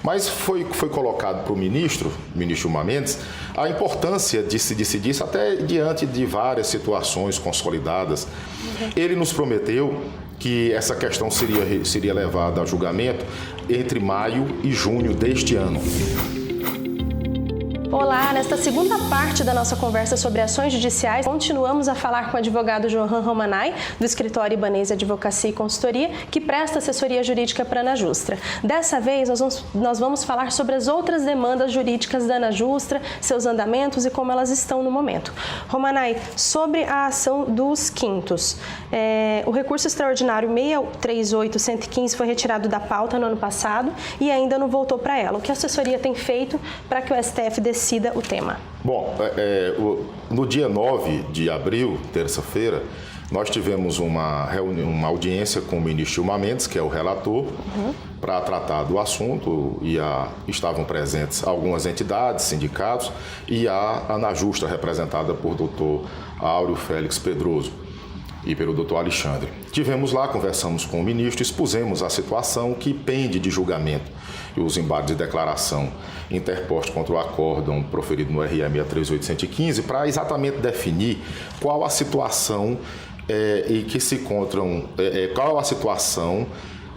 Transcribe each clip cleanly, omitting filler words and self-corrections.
Mas foi colocado para o ministro Gilmar Mendes, a importância de se decidir isso até diante de várias situações consolidadas. Ele nos prometeu que essa questão seria levada a julgamento entre maio e junho deste ano. Olá, nesta segunda parte da nossa conversa sobre ações judiciais, continuamos a falar com o advogado Johan Romanay, do escritório Ibanez Advocacia e Consultoria, que presta assessoria jurídica para a Anajustra. Dessa vez, nós vamos falar sobre as outras demandas jurídicas da Anajustra, seus andamentos e como elas estão no momento. Romanay, sobre a ação dos quintos, o recurso extraordinário 638.115 foi retirado da pauta no ano passado e ainda não voltou para ela. O que a assessoria tem feito para que o STF decida o tema? Bom, no dia 9 de abril, terça-feira, nós tivemos uma audiência com o ministro Gilmar Mendes, que é o relator, para tratar do assunto, e estavam presentes algumas entidades, sindicatos, e a Anajustra, representada por doutor Áureo Félix Pedroso e pelo doutor Alexandre. Tivemos lá, conversamos com o ministro, expusemos a situação que pende de julgamento e os embargos de declaração interpostos contra o acórdão proferido no RE 638.115 para exatamente definir qual a situação qual a situação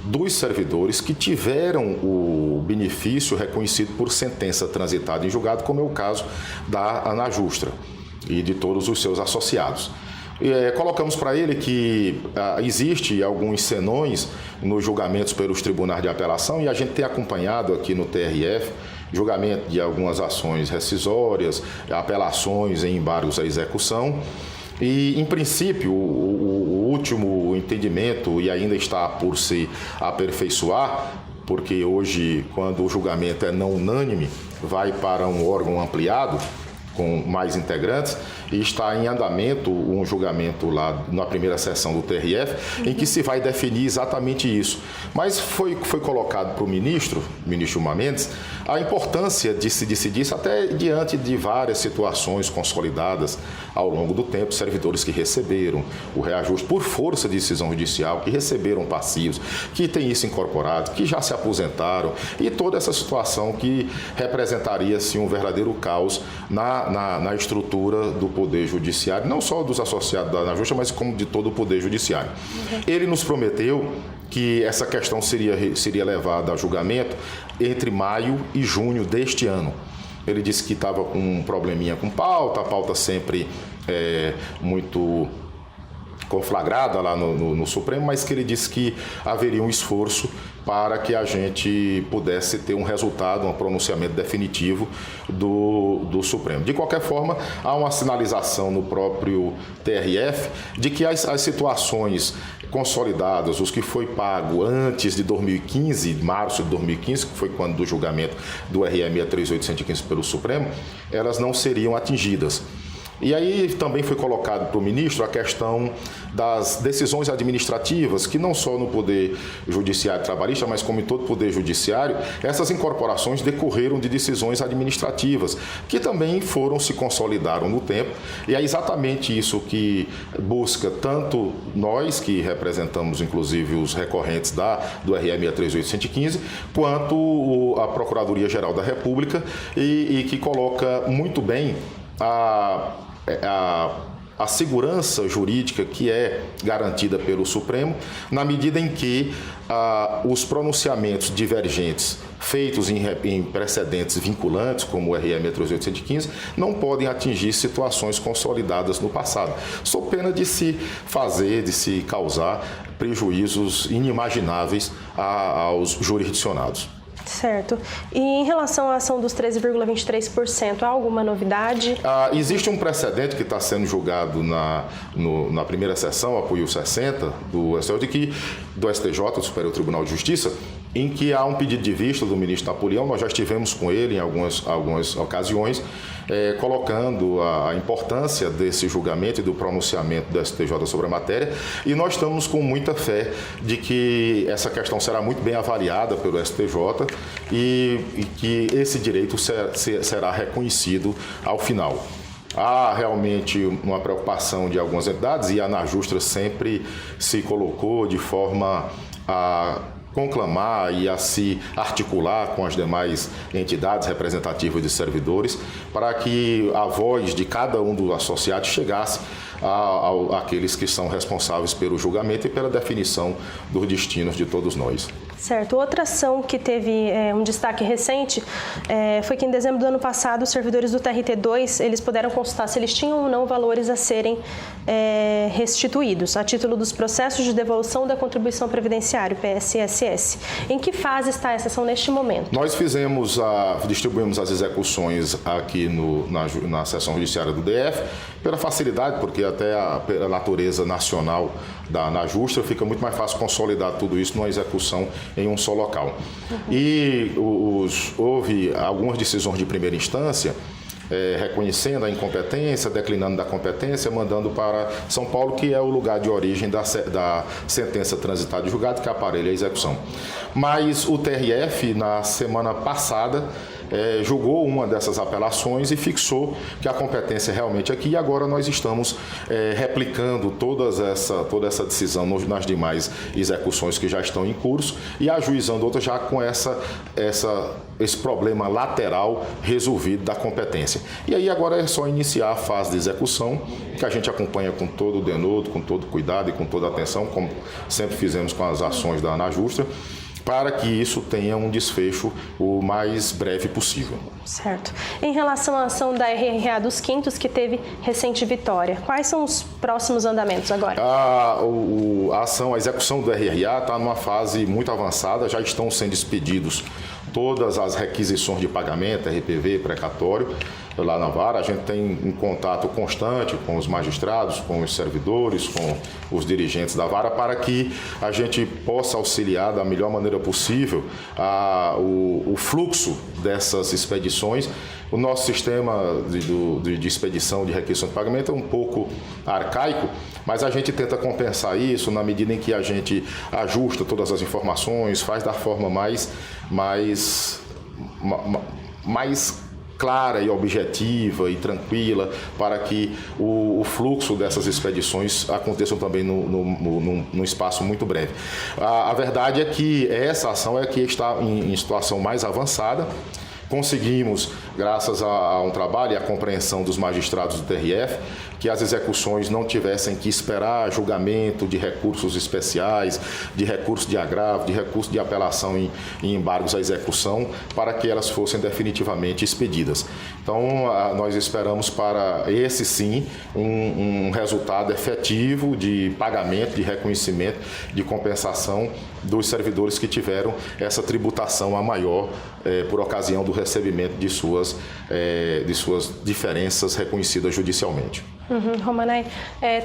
dos servidores que tiveram o benefício reconhecido por sentença transitada em julgado, como é o caso da Anajustra e de todos os seus associados. Colocamos para ele que existe alguns senões nos julgamentos pelos tribunais de apelação e a gente tem acompanhado aqui no TRF julgamento de algumas ações rescisórias, apelações em embargos à execução. E, em princípio, o último entendimento, e ainda está por se aperfeiçoar, porque hoje, quando o julgamento é não unânime, vai para um órgão ampliado, com mais integrantes, e está em andamento um julgamento lá na primeira sessão do TRF, em que se vai definir exatamente isso. Mas foi colocado para o ministro Gilmar Mendes, a importância de se decidir isso até diante de várias situações consolidadas ao longo do tempo, servidores que receberam o reajuste por força de decisão judicial, que receberam passivos, que têm isso incorporado, que já se aposentaram, e toda essa situação que representaria assim, um verdadeiro caos na estrutura do Poder Judiciário, não só dos associados da Anajustra, mas como de todo o Poder Judiciário. Ele nos prometeu que essa questão seria levada a julgamento entre maio e junho deste ano. Ele disse que estava com um probleminha com pauta, a pauta sempre muito conflagrada lá no Supremo, mas que ele disse que haveria um esforço para que a gente pudesse ter um resultado, um pronunciamento definitivo do Supremo. De qualquer forma, há uma sinalização no próprio TRF de que as situações consolidadas, os que foi pago antes de 2015, março de 2015, que foi quando do julgamento do RE 638.115 pelo Supremo, elas não seriam atingidas. E aí também foi colocado para o ministro a questão das decisões administrativas, que não só no Poder Judiciário Trabalhista, mas como em todo o Poder Judiciário, essas incorporações decorreram de decisões administrativas, que também se consolidaram no tempo, e é exatamente isso que busca tanto nós, que representamos inclusive os recorrentes do RE 638.115, quanto a Procuradoria-Geral da República, e que coloca muito bem a segurança jurídica que é garantida pelo Supremo, na medida em que os pronunciamentos divergentes feitos em precedentes vinculantes, como o RE 638.115, não podem atingir situações consolidadas no passado, sob pena de se causar prejuízos inimagináveis aos jurisdicionados. Certo. E em relação à ação dos 13,23%, há alguma novidade? Existe um precedente que está sendo julgado na primeira sessão, apoio 60, do STJ, do Superior Tribunal de Justiça, em que há um pedido de vista do ministro Napoleão. Nós já estivemos com ele em algumas ocasiões, colocando a importância desse julgamento e do pronunciamento do STJ sobre a matéria, e nós estamos com muita fé de que essa questão será muito bem avaliada pelo STJ e que esse direito será reconhecido ao final. Há realmente uma preocupação de algumas entidades, e a Anajustra sempre se colocou de forma a conclamar e a se articular com as demais entidades representativas de servidores para que a voz de cada um dos associados chegasse àqueles que são responsáveis pelo julgamento e pela definição dos destinos de todos nós. Certo. Outra ação que teve um destaque recente foi que em dezembro do ano passado os servidores do TRT2 eles puderam consultar se eles tinham ou não valores a serem restituídos a título dos processos de devolução da contribuição previdenciária, PSSS. Em que fase está essa ação neste momento? Nós distribuímos as execuções aqui na seção judiciária do DF pela facilidade, porque até pela natureza nacional da ANAJUSTRA fica muito mais fácil consolidar tudo isso numa execução em um só local. E houve algumas decisões de primeira instância reconhecendo a incompetência, declinando da competência, mandando para São Paulo, que é o lugar de origem da sentença transitada e julgada que aparelha a execução. Mas o TRF, na semana passada, julgou uma dessas apelações e fixou que a competência é realmente aqui, e agora nós estamos replicando toda essa decisão nas demais execuções que já estão em curso e ajuizando outras já com esse problema lateral resolvido da competência. E aí agora é só iniciar a fase de execução, que a gente acompanha com todo o denodo, com todo cuidado e com toda atenção, como sempre fizemos com as ações da ANAJUSTRA, para que isso tenha um desfecho o mais breve possível. Certo. Em relação à ação da RRA dos Quintos, que teve recente vitória, quais são os próximos andamentos agora? A execução do RRA está numa fase muito avançada, já estão sendo expedidos todas as requisições de pagamento, RPV, precatório, lá na vara. A gente tem um contato constante com os magistrados, com os servidores, com os dirigentes da vara, para que a gente possa auxiliar da melhor maneira possível o fluxo dessas expedições. O nosso sistema de expedição de requisição de pagamento é um pouco arcaico, mas a gente tenta compensar isso na medida em que a gente ajusta todas as informações, faz da forma mais clara e objetiva e tranquila, para que o fluxo dessas expedições aconteçam também num espaço muito breve. A verdade é que essa ação é que está em situação mais avançada. Conseguimos, graças a um trabalho e à compreensão dos magistrados do TRF, que as execuções não tivessem que esperar julgamento de recursos especiais, de recurso de agravo, de recurso de apelação em embargos à execução, para que elas fossem definitivamente expedidas. Então, nós esperamos para esse sim um resultado efetivo de pagamento, de reconhecimento, de compensação dos servidores que tiveram essa tributação a maior por ocasião do recebimento de suas diferenças reconhecidas judicialmente. Romanay,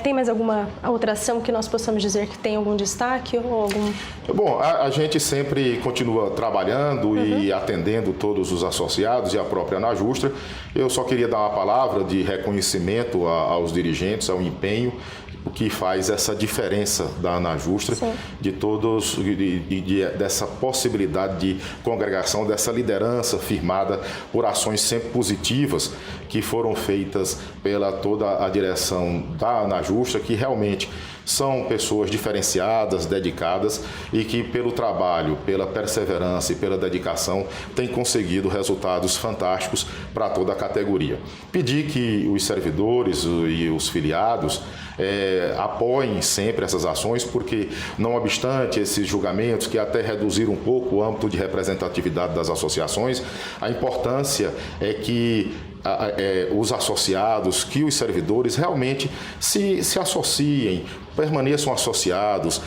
tem mais alguma outra ação que nós possamos dizer que tem algum destaque? Ou algum... Bom, a gente sempre continua trabalhando e atendendo todos os associados e a própria ANAJUSTRA. Eu só queria dar uma palavra de reconhecimento aos dirigentes, ao empenho, o que faz essa diferença da ANAJUSTRA, de todos, dessa possibilidade de congregação, dessa liderança firmada por ações sempre positivas que foram feitas pela toda a direção da ANAJUSTRA, que realmente são pessoas diferenciadas, dedicadas e que pelo trabalho, pela perseverança e pela dedicação têm conseguido resultados fantásticos para toda a categoria. Pedir que os servidores e os filiados apoiem sempre essas ações, porque não obstante esses julgamentos que até reduziram um pouco o âmbito de representatividade das associações, a importância é que os associados, que os servidores realmente se associem, permaneçam associados,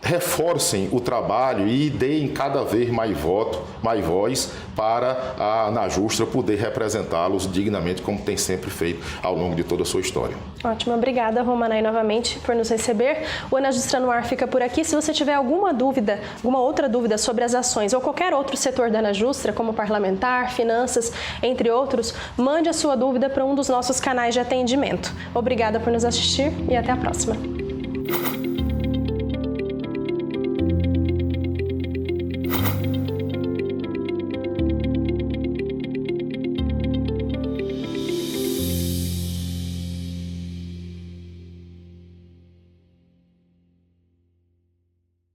reforcem o trabalho e deem cada vez mais voz para a ANAJUSTRA poder representá-los dignamente, como tem sempre feito ao longo de toda a sua história. Ótimo, obrigada, Romanay, novamente por nos receber. O ANAJUSTRA no ar fica por aqui. Se você tiver alguma dúvida, alguma outra dúvida sobre as ações ou qualquer outro setor da ANAJUSTRA, como parlamentar, finanças, entre outros, mande a sua dúvida para um dos nossos canais de atendimento. Obrigada por nos assistir e até a próxima.